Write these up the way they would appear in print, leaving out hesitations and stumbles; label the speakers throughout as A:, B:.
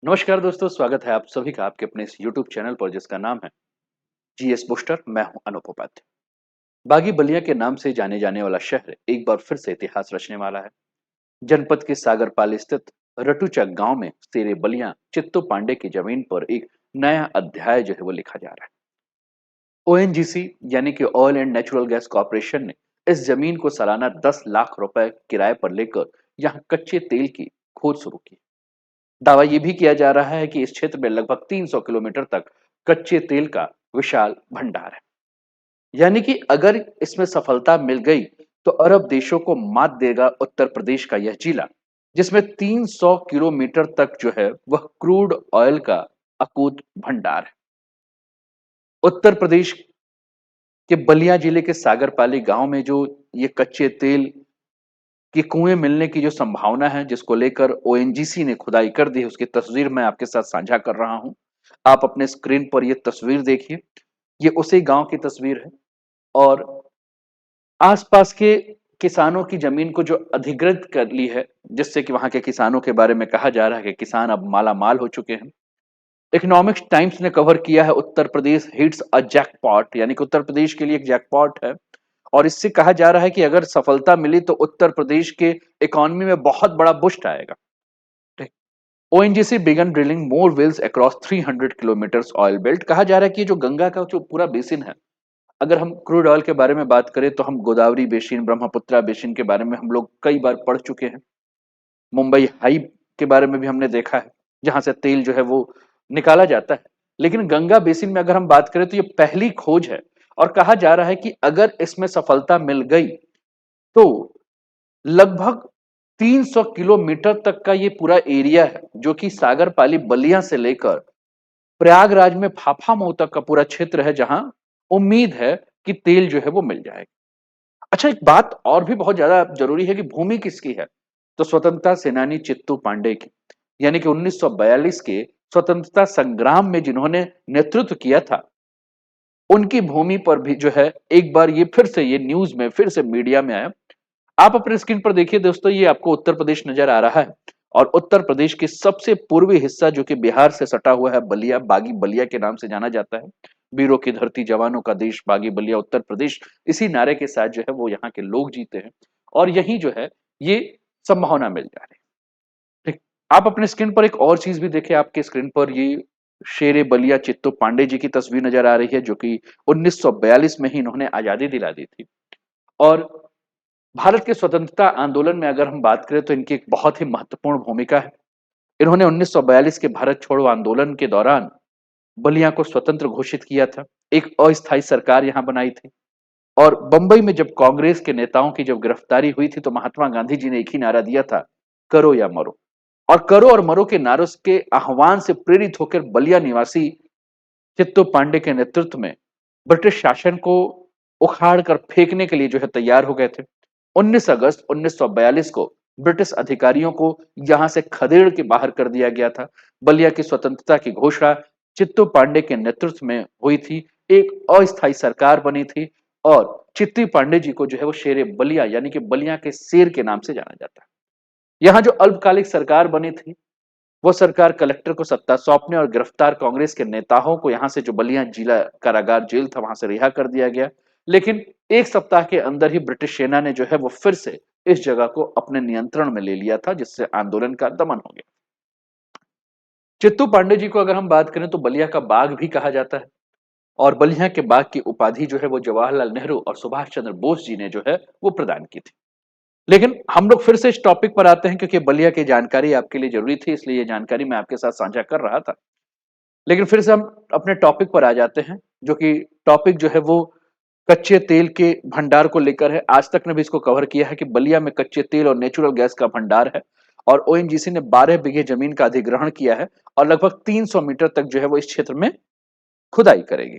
A: नमस्कार दोस्तों, स्वागत है आप सभी का आपके अपने इस YouTube चैनल पर जिसका नाम है जीएस बूस्टर। मैं हूं अनूप उपाध्याय। बागी बलिया के नाम से जाने जाने वाला शहर एक बार फिर से इतिहास रचने वाला है। जनपद के सागरपाली स्थित रटुचक गांव में शेरे बलिया चित्तू पांडे की जमीन पर एक नया अध्याय जो है वो लिखा जा रहा है। ओएनजीसी यानी कि oil and natural gas corporation ने इस जमीन को सालाना 10 लाख रुपए किराए पर लेकर यहाँ कच्चे तेल की खोज शुरू की। दावा यह भी किया जा रहा है कि इस क्षेत्र में लगभग 300 किलोमीटर तक कच्चे तेल का विशाल भंडार है। यानी कि अगर इसमें सफलता मिल गई तो अरब देशों को मात देगा उत्तर प्रदेश का यह जिला, जिसमें 300 किलोमीटर तक जो है वह क्रूड ऑयल का अकूत भंडार है। उत्तर प्रदेश के बलिया जिले के सागरपाली गांव में जो ये कच्चे तेल कि कुएं मिलने की जो संभावना है, जिसको लेकर ओएनजीसी ने खुदाई कर दी है, उसकी तस्वीर मैं आपके साथ साझा कर रहा हूं। आप अपने स्क्रीन पर ये तस्वीर देखिए। ये उसी गांव की तस्वीर है और आसपास के किसानों की जमीन को जो अधिग्रहित कर ली है, जिससे कि वहां के किसानों के बारे में कहा जा रहा है कि किसान अब माला माल हो चुके हैं। इकोनॉमिक्स टाइम्स ने कवर किया है Uttar Pradesh hits a jackpot, यानी कि उत्तर प्रदेश के लिए एक जैकपॉट है। और इससे कहा जा रहा है कि अगर सफलता मिली तो उत्तर प्रदेश के इकोनॉमी में बहुत बड़ा बूस्ट आएगा। ठीक। ONGC began drilling more wells across 300 kilometres oil belt. कहा जा रहा है कि ये जो गंगा का जो पूरा बेसिन है, अगर हम क्रूड ऑयल के बारे में बात करें तो हम गोदावरी बेसिन, ब्रह्मपुत्रा बेसिन के बारे में हम लोग कई बार पढ़ चुके हैं। मुंबई हाई के बारे में भी हमने देखा है, जहां से तेल जो है वो निकाला जाता है। लेकिन गंगा बेसिन में अगर हम बात करें तो ये पहली खोज है। और कहा जा रहा है कि अगर इसमें सफलता मिल गई तो लगभग 300 किलोमीटर तक का ये पूरा एरिया है, जो कि सागरपाली बलिया से लेकर प्रयागराज में फाफामऊ तक का पूरा क्षेत्र है, जहां उम्मीद है कि तेल जो है वो मिल जाएगा। अच्छा, एक बात और भी बहुत ज्यादा जरूरी है कि भूमि किसकी है। तो स्वतंत्रता सेनानी चित्तू पांडे की, यानी कि 1942 के स्वतंत्रता संग्राम में जिन्होंने नेतृत्व किया था, उनकी भूमि पर भी जो है एक बार ये फिर से ये न्यूज में फिर से मीडिया में आया। आप अपने स्क्रीन पर देखिए दोस्तों, ये आपको उत्तर प्रदेश नजर आ रहा है। और उत्तर प्रदेश के सबसे पूर्वी हिस्सा जो कि बिहार से सटा हुआ है, बलिया, बागी बलिया के नाम से जाना जाता है। वीरों की धरती, जवानों का देश, बागी बलिया उत्तर प्रदेश, इसी नारे के साथ जो है वो यहाँ के लोग जीते हैं। और यही जो है ये संभावना मिल जा रही है। ठीक। आप अपने स्क्रीन पर एक और चीज भी देखिए। आपके स्क्रीन पर ये शेरे बलिया चित्तू पांडे जी की तस्वीर नजर आ रही है, जो कि 1942 में ही इन्होंने आजादी दिला दी थी। और भारत के स्वतंत्रता आंदोलन में अगर हम बात करें तो इनकी एक बहुत ही महत्वपूर्ण भूमिका है। इन्होंने 1942 के भारत छोड़ो आंदोलन के दौरान बलिया को स्वतंत्र घोषित किया था। एक अस्थायी सरकार यहाँ बनाई थी। और बंबई में जब कांग्रेस के नेताओं की जब गिरफ्तारी हुई थी तो महात्मा गांधी जी ने एक ही नारा दिया था, करो या मरो। और करो और मरो के नारों के आह्वान से प्रेरित होकर बलिया निवासी चित्तू पांडे के नेतृत्व में ब्रिटिश शासन को उखाड़ कर फेंकने के लिए जो है तैयार हो गए थे। 19 अगस्त 1942 को ब्रिटिश अधिकारियों को यहां से खदेड़ के बाहर कर दिया गया था। बलिया की स्वतंत्रता की घोषणा चित्तू पांडे के नेतृत्व में हुई थी। एक अस्थायी सरकार बनी थी और चित्तू पांडे जी को जो है वो शेरे बलिया, यानी कि बलिया के शेर के नाम से जाना जाता है। यहाँ जो अल्पकालिक सरकार बनी थी, वो सरकार कलेक्टर को सत्ता सौंपने और गिरफ्तार कांग्रेस के नेताओं को यहां से जो बलिया जिला कारागार जेल था वहां से रिहा कर दिया गया। लेकिन एक सप्ताह के अंदर ही ब्रिटिश सेना ने जो है वो फिर से इस जगह को अपने नियंत्रण में ले लिया था, जिससे आंदोलन का दमन हो गया। चित्तू पांडे जी को अगर हम बात करें तो बलिया का बाग भी कहा जाता है। और बलिया के बाग की उपाधि जो है वो जवाहरलाल नेहरू और सुभाष चंद्र बोस जी ने जो है वो प्रदान की थी। लेकिन हम लोग फिर से इस टॉपिक पर आते हैं, क्योंकि बलिया की जानकारी आपके लिए जरूरी थी, इसलिए ये जानकारी मैं आपके साथ साझा कर रहा था। लेकिन फिर से हम अपने टॉपिक पर आ जाते हैं, जो कि टॉपिक जो है वो कच्चे तेल के भंडार को लेकर है। आज तक ने भी इसको कवर किया है कि बलिया में कच्चे तेल और नेचुरल गैस का भंडार है। और ओएनजीसी ने 12 बीघे जमीन का अधिग्रहण किया है और लगभग 300 मीटर तक जो है वो इस क्षेत्र में खुदाई करेगी।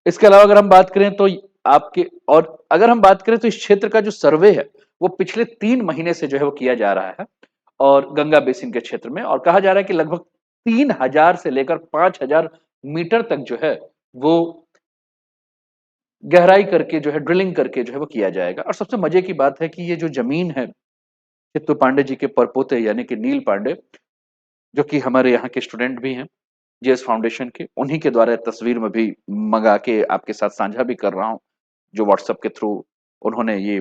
A: इसके अलावा अगर हम बात करें तो आपके और अगर हम बात करें तो इस क्षेत्र का जो सर्वे है वो पिछले 3 महीने से जो है वो किया जा रहा है। और गंगा बेसिन के क्षेत्र में, और कहा जा रहा है कि लगभग 3,000 से लेकर 5,000 मीटर तक जो है वो गहराई करके जो है ड्रिलिंग करके जो है वो किया जाएगा। और सबसे मजे की बात है कि ये जो जमीन है चित्तू पांडे जी के परपोते यानी कि नील पांडे, जो कि हमारे यहाँ के स्टूडेंट भी हैं जीएस फाउंडेशन के, उन्हीं के द्वारा तस्वीर में भी मंगा के आपके साथ साझा भी कर रहा हूँ, जो व्हाट्सएप के थ्रू उन्होंने ये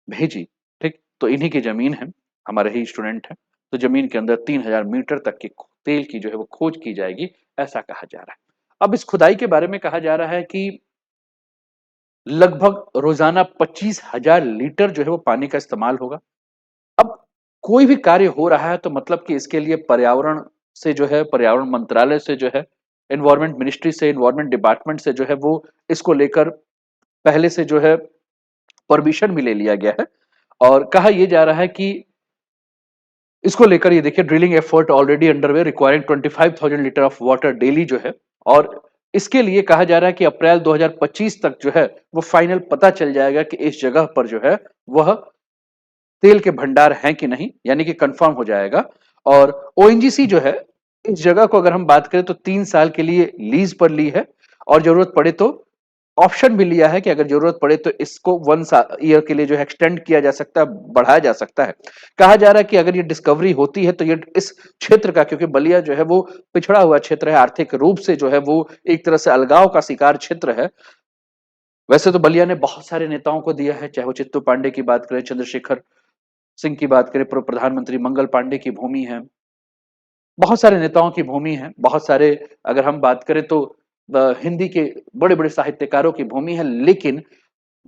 A: भेजी। ठीक, तो इन्हीं की जमीन है, हमारे ही स्टूडेंट हैं। तो जमीन के अंदर 3000 मीटर तक के तेल की जो है वो खोज की जाएगी, ऐसा कहा जा रहा है। अब इस खुदाई के बारे में कहा जा रहा है कि लगभग रोजाना 25,000 लीटर जो है वो पानी का इस्तेमाल होगा। अब कोई भी कार्य हो रहा है तो मतलब कि इसके लिए पर्यावरण से जो है, पर्यावरण मंत्रालय से जो है, एनवायरमेंट मिनिस्ट्री से, एनवायरमेंट डिपार्टमेंट से जो है वो इसको लेकर पहले से जो है परमिशन भी ले लिया गया है। और कहा यह जा रहा है कि इसको लेकर ये देखिए, drilling effort already underway requiring 25,000 litre of water daily जो है। और इसके लिए कहा जा रहा है कि अप्रैल 2025 तक जो है वो फाइनल पता चल जाएगा कि इस जगह पर जो है वह तेल के भंडार हैं कि नहीं, यानी कि कंफर्म हो जाएगा। और ओएनजीसी जो है, इस जगह को अगर हम बात करें तो 3 साल के लिए लीज पर ली है, और जरूरत पड़े तो ऑप्शन भी लिया है कि अगर जरूरत पड़े तो इसको 1 ईयर के लिए जो है एक्सटेंड किया जा सकता है, बढ़ाया जा सकता है। कहा जा रहा है कि अगर ये डिस्कवरी होती है तो ये इस क्षेत्र का, क्योंकि बलिया जो है वो पिछड़ा हुआ क्षेत्र है, आर्थिक रूप से जो है वो एक तरह से अलगाव का शिकार क्षेत्र है। वैसे तो बलिया ने बहुत सारे नेताओं को दिया है, चाहे वो चित्तू पांडे की बात करें, चंद्रशेखर सिंह की बात करें, पूर्व प्रधानमंत्री मंगल पांडे की भूमि है, बहुत सारे नेताओं की भूमि है, बहुत सारे, अगर हम बात करें तो हिंदी के बड़े बड़े साहित्यकारों की भूमि है। लेकिन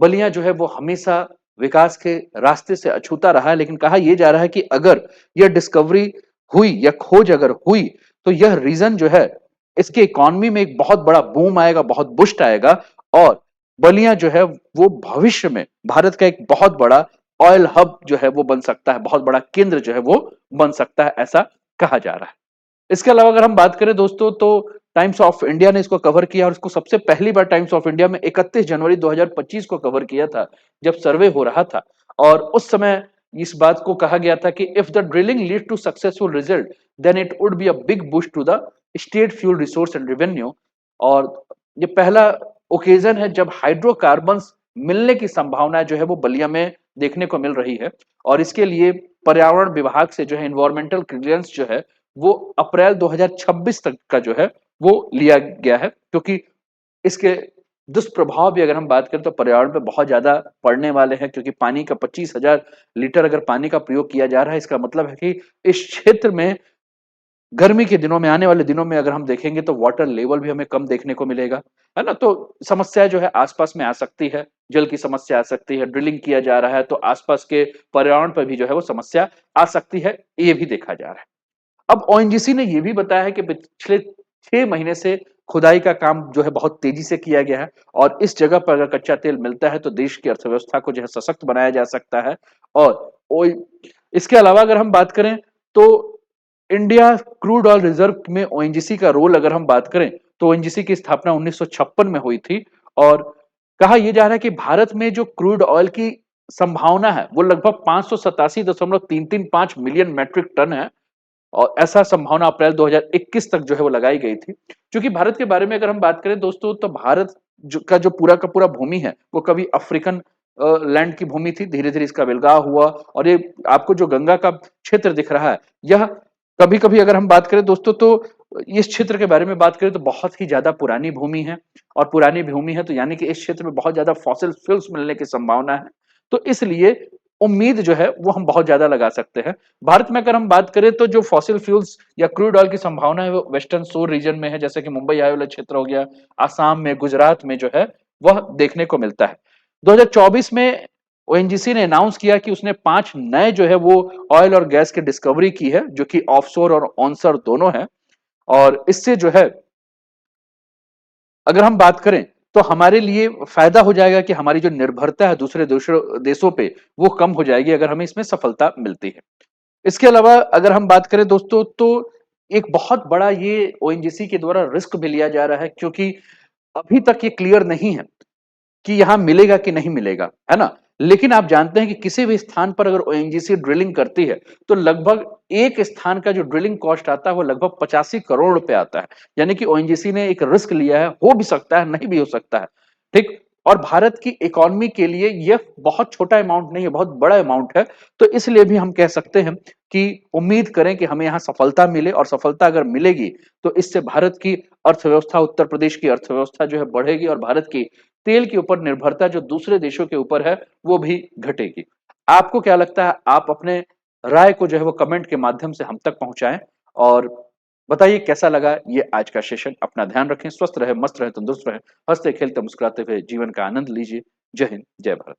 A: बलिया जो है वो हमेशा विकास के रास्ते से अछूता रहा है। लेकिन कहा यह जा रहा है कि अगर यह डिस्कवरी हुई या खोज अगर हुई तो यह रीजन जो है, इसके इकोनॉमी में एक बहुत बड़ा बूम आएगा, बहुत बुस्ट आएगा। और बलिया जो है वो भविष्य में भारत का एक बहुत बड़ा ऑयल हब जो है वो बन सकता है, बहुत बड़ा केंद्र जो है वो बन सकता है, ऐसा कहा जा रहा है। इसके अलावा अगर हम बात करें दोस्तों, तो टाइम्स ऑफ इंडिया ने इसको कवर किया, और इसको सबसे पहली बार टाइम्स ऑफ इंडिया में 31 जनवरी 2025 को कवर किया था, जब सर्वे हो रहा था। और उस समय इस बात को कहा गया था कि if the drilling lead to successful result then it would be a big boost to the state fuel resource and revenue. और ये पहला ओकेजन है जब हाइड्रोकार्बन्स मिलने की संभावना जो है वो बलिया में देखने को मिल रही है। और इसके लिए पर्यावरण विभाग से जो है एनवायरमेंटल क्लियरेंस जो है वो अप्रैल 2026 तक का जो है वो लिया गया है, क्योंकि इसके दुष्प्रभाव भी अगर हम बात करें तो पर्यावरण पे बहुत ज्यादा पड़ने वाले हैं। क्योंकि पानी का 25,000 लीटर अगर पानी का प्रयोग किया जा रहा है, इसका मतलब है कि इस क्षेत्र में गर्मी के दिनों में, आने वाले दिनों में अगर हम देखेंगे तो वाटर लेवल भी हमें कम देखने को मिलेगा, है ना। तो समस्या जो है आसपास में आ सकती है, जल की समस्या आ सकती है, ड्रिलिंग किया जा रहा है तो आसपास के पर्यावरण पर भी जो है वो समस्या आ सकती है, ये भी देखा जा रहा है। अब ओएनजीसी ने यह भी बताया है कि पिछले 6 महीने से खुदाई का काम जो है बहुत तेजी से किया गया है, और इस जगह पर अगर कच्चा तेल मिलता है तो देश की अर्थव्यवस्था को जो है सशक्त बनाया जा सकता है। और इसके अलावा अगर हम बात करें तो इंडिया क्रूड ऑयल रिजर्व में ओएनजीसी का रोल अगर हम बात करें तो ओएनजीसी की स्थापना 1956 में हुई थी। और कहा यह जा रहा है कि भारत में जो क्रूड ऑयल की संभावना है वो लगभग 587.335 मिलियन मैट्रिक टन है। और ऐसा संभावना अप्रैल 2021 तक जो है वो लगाई गई थी। क्योंकि भारत के बारे में अगर हम बात करें दोस्तों, तो भारत जो पूरा का पूरा भूमि है वो कभी अफ्रीकन लैंड की भूमि थी, धीरे धीरे इसका विलगाव हुआ। और ये आपको जो गंगा का क्षेत्र दिख रहा है, यह कभी कभी अगर हम बात करें दोस्तों, तो इस क्षेत्र के बारे में बात करें तो बहुत ही ज्यादा पुरानी भूमि है। और पुरानी भूमि है तो यानी कि इस क्षेत्र में बहुत ज्यादा फॉसिल फ्यूल्स मिलने की संभावना है। तो इसलिए उम्मीद जो है वो हम बहुत ज्यादा लगा सकते हैं। भारत में अगर हम बात करें तो जो फॉसिल फ्यूल्स या क्रूड ऑयल की संभावना है वो वेस्टर्न सोर रीजन में है, जैसे कि मुंबई आने वाला क्षेत्र हो गया, आसाम में, गुजरात में जो है वह देखने को मिलता है। 2024 में ओएनजीसी ने अनाउंस किया कि उसने 5 नए जो है वो ऑयल और गैस की डिस्कवरी की है, जो कि ऑफशोर और ऑनशोर दोनों है। और इससे जो है अगर हम बात करें तो हमारे लिए फायदा हो जाएगा कि हमारी जो निर्भरता है दूसरे देशों पे वो कम हो जाएगी अगर हमें इसमें सफलता मिलती है। इसके अलावा अगर हम बात करें दोस्तों, तो एक बहुत बड़ा ये ओएनजीसी के द्वारा रिस्क भी लिया जा रहा है, क्योंकि अभी तक ये क्लियर नहीं है कि यहां मिलेगा कि नहीं मिलेगा, है ना। लेकिन आप जानते हैं कि किसी भी स्थान पर अगर ओएनजीसी ड्रिलिंग करती है तो लगभग एक स्थान का जो ड्रिलिंग कॉस्ट आता है वो लगभग 85 करोड़ रुपए आता है। यानी कि ओएनजीसी ने एक रिस्क लिया है, हो भी सकता है, नहीं भी हो सकता है, ठीक। और भारत की इकोनॉमी के लिए यह बहुत छोटा अमाउंट नहीं है, बहुत बड़ा अमाउंट है। तो इसलिए भी हम कह सकते हैं कि उम्मीद करें कि हमें यहाँ सफलता मिले, और सफलता अगर मिलेगी तो इससे भारत की अर्थव्यवस्था, उत्तर प्रदेश की अर्थव्यवस्था जो है बढ़ेगी, और भारत की तेल के ऊपर निर्भरता जो दूसरे देशों के ऊपर है वो भी घटेगी। आपको क्या लगता है? आप अपने राय को जो है वो कमेंट के माध्यम से हम तक पहुंचाएं, और बताइए कैसा लगा ये आज का सेशन। अपना ध्यान रखें, स्वस्थ रहे, मस्त रहे, तंदुरुस्त रहे, हंसते खेलते मुस्कुराते हुए जीवन का आनंद लीजिए। जय हिंद, जय भारत।